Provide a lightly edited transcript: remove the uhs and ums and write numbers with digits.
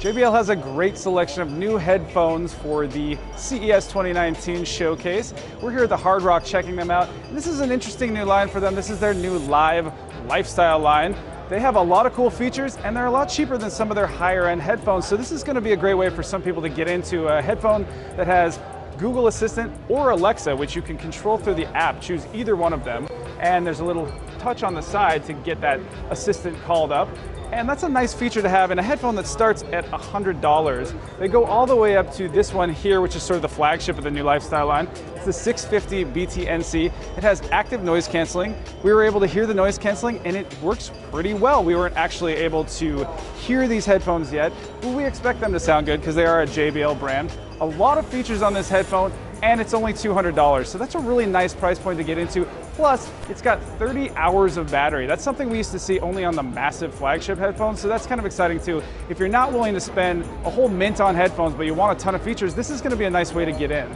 JBL has a great selection of new headphones for the CES 2019 showcase. We're here at the Hard Rock checking them out. This is an interesting new line for them. This is their new live lifestyle line. They have a lot of cool features and they're a lot cheaper than some of their higher end headphones. So this is going to be a great way for some people to get into a headphone that has Google Assistant or Alexa, which you can control through the app. Choose either one of them. And there's a little touch on the side to get that assistant called up. And that's a nice feature to have in a headphone that starts at $100. They go all the way up to this one here, which is sort of the flagship of the new lifestyle line. It's the 650 BTNC. It has active noise canceling. We were able to hear the noise canceling and it works pretty well. We weren't actually able to hear these headphones yet, but we expect them to sound good because they are a JBL brand. A lot of features on this headphone and it's only $200. So that's a really nice price point to get into. Plus, it's got 30 hours of battery. That's something we used to see only on the massive flagship headphones, so that's kind of exciting too. If you're not willing to spend a whole mint on headphones, but you want a ton of features, this is gonna be a nice way to get in.